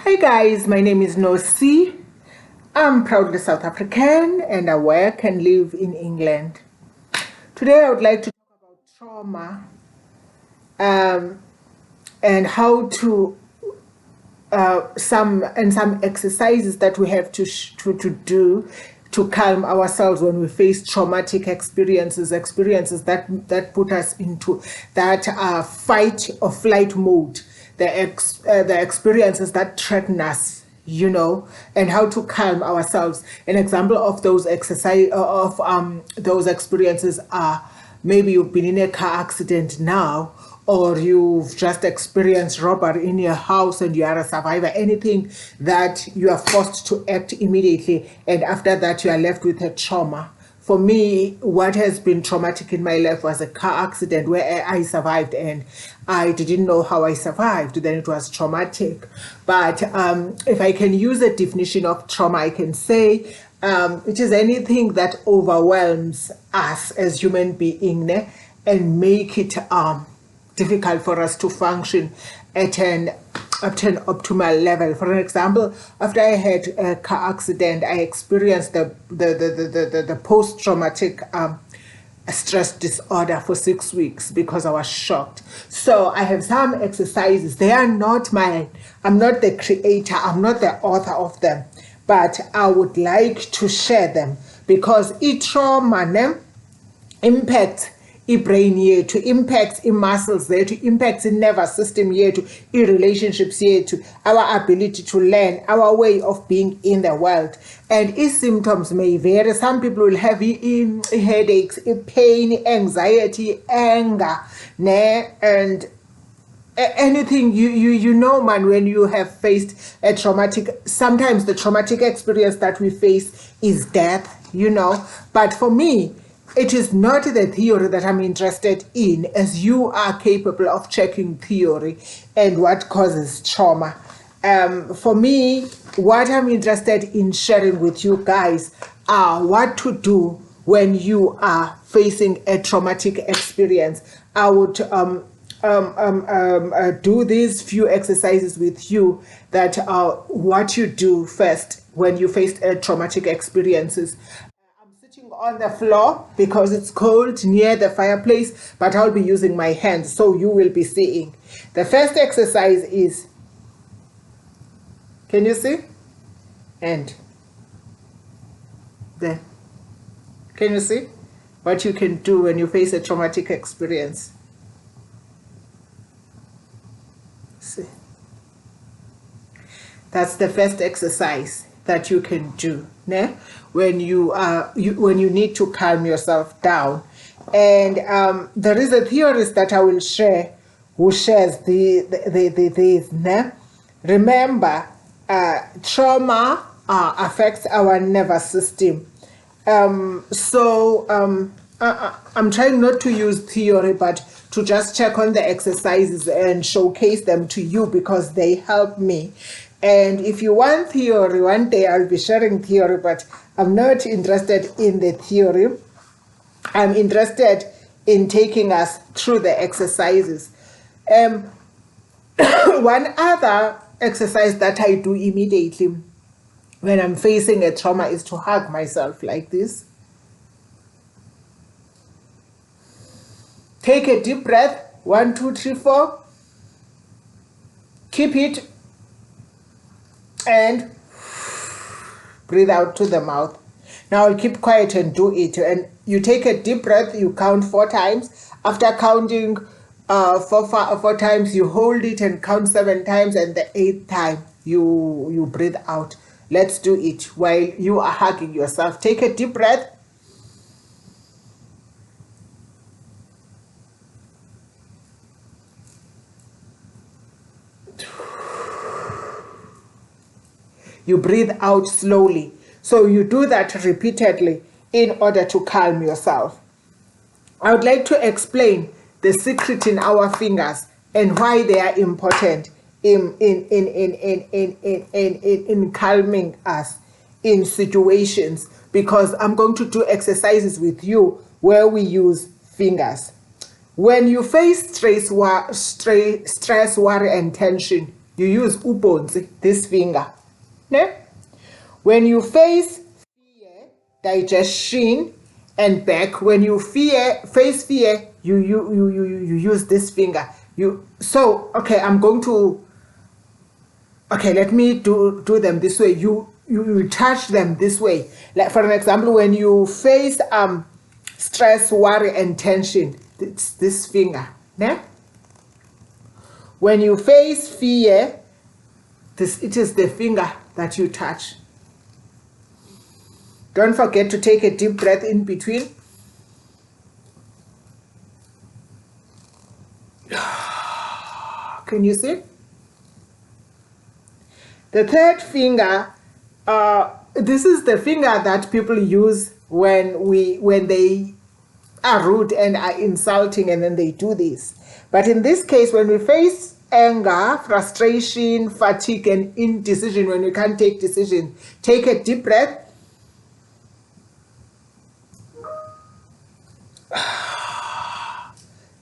Hey guys, my name is Nosi. I'm proudly South African and I work and live in England. Today I would like to talk about trauma and how to some exercises that we have to do to calm ourselves when we face traumatic experiences that put us into that fight or flight mode, the experiences that threaten us, and how to calm ourselves. An example of those those experiences are, maybe you've been in a car accident now, or you've just experienced robbery in your house and you are a survivor. Anything that you are forced to act immediately, and after that you are left with a trauma. For me, what has been traumatic in my life was a car accident where I survived and I didn't know how I survived. Then it was traumatic. But if I can use a definition of trauma, I can say it is anything that overwhelms us as human beings and make it difficult for us to function at an optimal level. For an example, after I had a car accident, I experienced the post-traumatic stress disorder for 6 weeks because I was shocked. So I have some exercises. They are not mine. I'm not the creator. I'm not the author of them. But I would like to share them because each trauma impacts i-brain yethu, impacts i-muscles zethu, impacts i-nervous system yethu, i-relationships yethu, our ability to learn, our way of being in the world. And symptoms may vary. Some people will have headaches, pain, anxiety, anger, and anything you know, man, when you have faced a traumatic, sometimes the traumatic experience that we face is death, But for me, it is not the theory that I'm interested in, as you are capable of checking theory and what causes trauma. For me, what I'm interested in sharing with you guys are what to do when you are facing a traumatic experience. I would do these few exercises with you that are what you do first when you face a traumatic experiences. On the floor because it's cold near the fireplace, but I'll be using my hands so you will be seeing. The first exercise is, can you see? And there. Can you see what you can do when you face a traumatic experience? See. That's the first exercise that you can do when you need to calm yourself down. And there is a theorist that I will share who shares this. Remember, trauma affects our nervous system. I'm trying not to use theory, but to just check on the exercises and showcase them to you because they help me. And if you want theory, one day I'll be sharing theory, but I'm not interested in the theory. I'm interested in taking us through the exercises. One other exercise that I do immediately when I'm facing a trauma is to hug myself like this. Take a deep breath, 1, 2, 3, 4. Keep it. And breathe out to the mouth. Now I'll keep quiet and do it. And you take a deep breath, you count 4 times. After counting 4 times, you hold it and count 7 times, and the 8th time you breathe out. Let's do it while you are hugging yourself. Take a deep breath. You breathe out slowly. So you do that repeatedly in order to calm yourself. I would like to explain the secret in our fingers and why they are important in calming us in situations, because I'm going to do exercises with you where we use fingers. When you face stress, worry, and tension, you use ubonzi, this finger. Ne? When you face fear, digestion, and back, when you face fear, you use this finger. Okay, I'm going to, okay, let me do them this way. You touch them this way. Like for an example, when you face stress, worry, and tension, it's this finger. Ne? When you face fear, it is the finger that you touch. Don't forget to take a deep breath in between. Can you see? The third finger, this is the finger that people use when they are rude and are insulting, and then they do this. But in this case, when we face anger, frustration, fatigue, and indecision, when we can't take decisions, take a deep breath.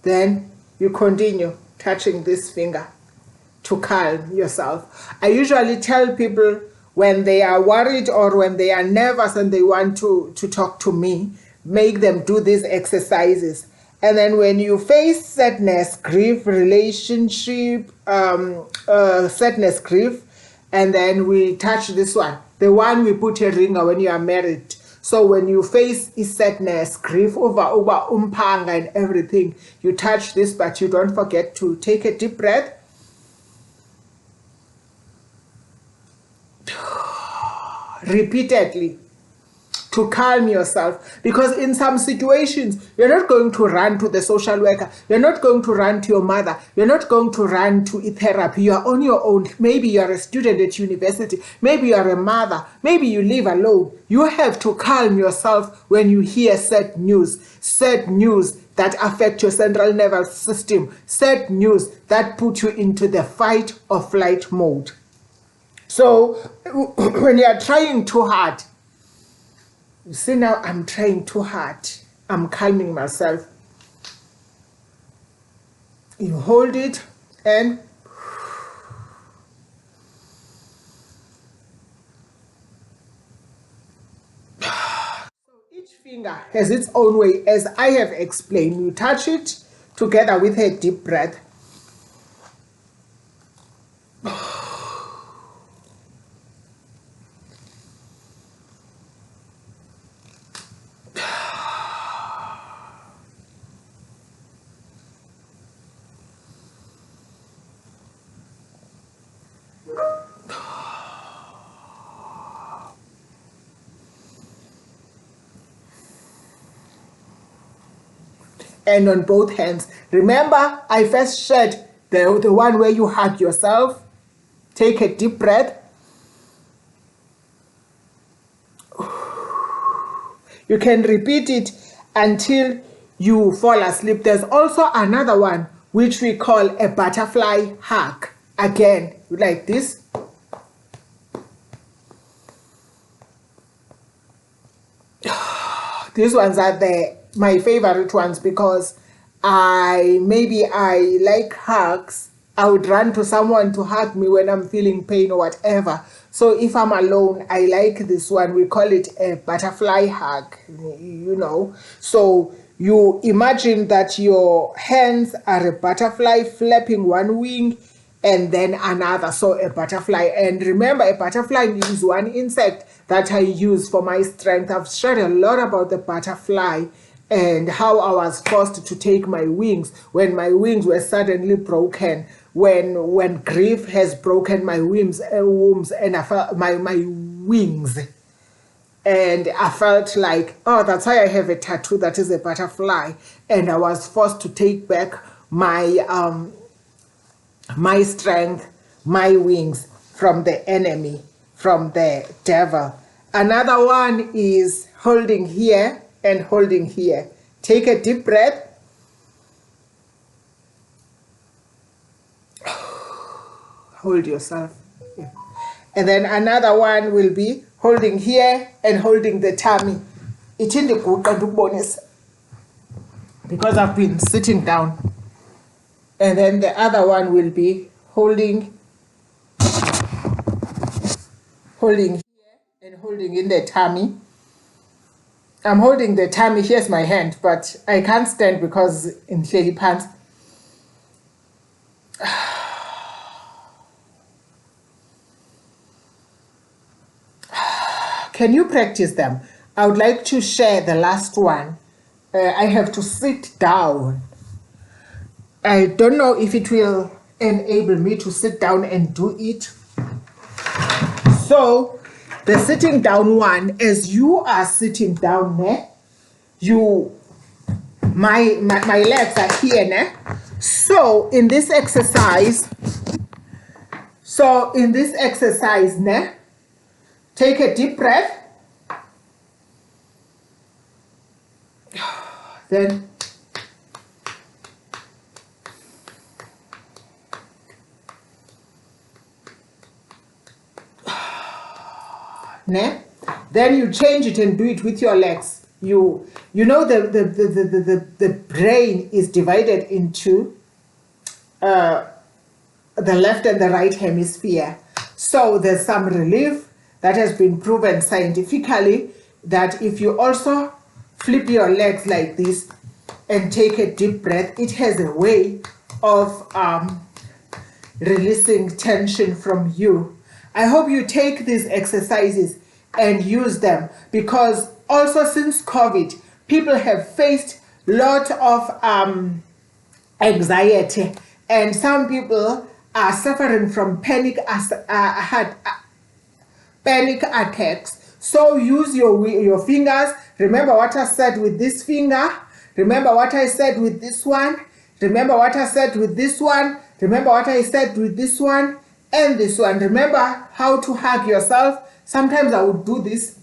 Then you continue touching this finger to calm yourself. I usually tell people when they are worried or when they are nervous and they want to talk to me, make them do these exercises. And then when you face sadness, grief, relationship, sadness, grief, and then we touch this one, the one we put a ring on when you are married. So when you face sadness, grief over umpanga and everything, you touch this, but you don't forget to take a deep breath. Repeatedly to calm yourself, because in some situations you're not going to run to the social worker, you're not going to run to your mother, you're not going to run to a therapy. You are on your own. Maybe you're a student at university, maybe you're a mother, maybe you live alone. You have to calm yourself when you hear sad news that affect your central nervous system, sad news that put you into the fight or flight mode. So when you are trying too hard, you see, now I'm trying too hard, I'm calming myself. You hold it and each finger has its own way, as I have explained. You touch it together with a deep breath. And on both hands. Remember, I first shared the one where you hug yourself. Take a deep breath. You can repeat it until you fall asleep. There's also another one which we call a butterfly hug. Again, like this. These ones are my favorite ones, because I like hugs. I would run to someone to hug me when I'm feeling pain or whatever. So if I'm alone, I like this one. We call it a butterfly hug, you know. So you imagine that your hands are a butterfly flapping one wing and then another, so a butterfly. And remember, a butterfly is one insect that I use for my strength. I've shared a lot about the butterfly and how I was forced to take my wings when my wings were suddenly broken, when grief has broken my wings and I felt my wings, and I felt like, oh, that's why I have a tattoo that is a butterfly. And I was forced to take back my my strength, my wings from the enemy, from the devil. Another one is holding here and holding here. Take a deep breath. Hold yourself. Yeah. And then another one will be holding here and holding the tummy. It's in the bonus, because I've been sitting down. And then the other one will be holding holding here and holding in the tummy. I'm holding the tummy. Here's my hand, but I can't stand because in Shelly pants. Can you practice them? I would like to share the last one. I have to sit down. I don't know if it will enable me to sit down and do it. So the sitting down one, as you are sitting down there, my legs are here now. So in this exercise now, take a deep breath. Then then you change it and do it with your legs. You know the brain is divided into the left and the right hemisphere. So there's some relief that has been proven scientifically that if you also flip your legs like this and take a deep breath, it has a way of releasing tension from you. I hope you take these exercises and use them, because also since COVID, people have faced a lot of anxiety, and some people are suffering from panic attacks. So use your fingers. Remember what I said with this finger. Remember what I said with this one. Remember what I said with this one. Remember what I said with this one and this one. Remember how to hug yourself. Sometimes I would do this.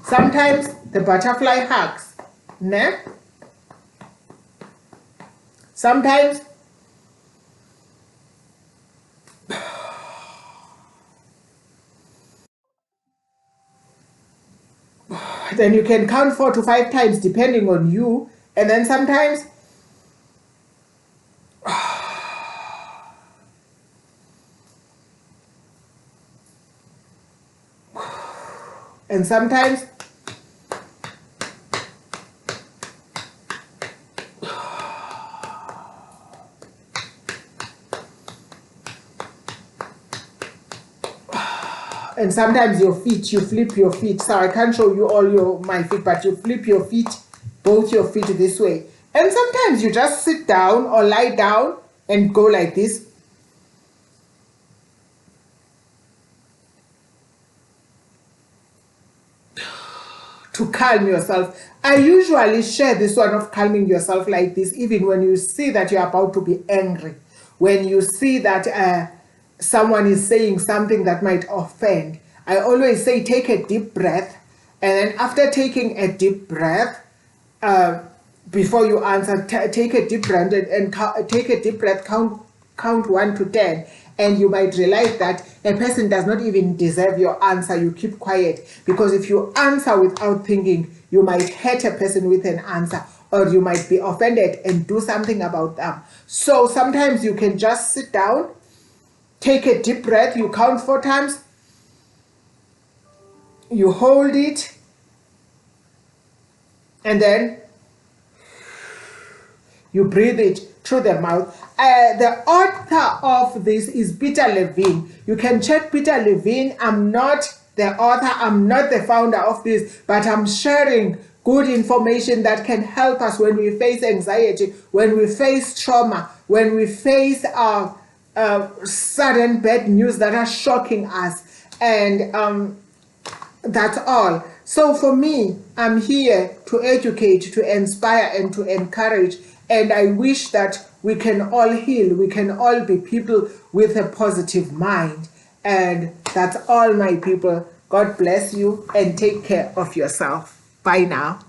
Sometimes the butterfly hugs. Sometimes then you can count 4 to 5 times depending on you, and then sometimes and sometimes and sometimes your feet, you flip your feet. So I can't show you all my feet, but you flip your feet, both your feet this way. And sometimes you just sit down or lie down and go like this. To calm yourself. I usually share this one of calming yourself like this, even when you see that you're about to be angry, when you see that someone is saying something that might offend. I always say take a deep breath, and then after taking a deep breath, before you answer, take a deep breath and take a deep breath, count 1 to 10, and you might realize that a person does not even deserve your answer. You keep quiet, because if you answer without thinking, you might hurt a person with an answer, or you might be offended and do something about them. So sometimes you can just sit down, take a deep breath, you count 4 times, you hold it, and then you breathe it through the mouth. The author of this is Peter Levine. You can check Peter Levine. I'm not the author, I'm not the founder of this, but I'm sharing good information that can help us when we face anxiety, when we face trauma, when we face sudden bad news that are shocking us. And that's all. So for me, I'm here to educate, to inspire, and to encourage. And I wish that we can all heal. We can all be people with a positive mind. And that's all, my people. God bless you and take care of yourself. Bye now.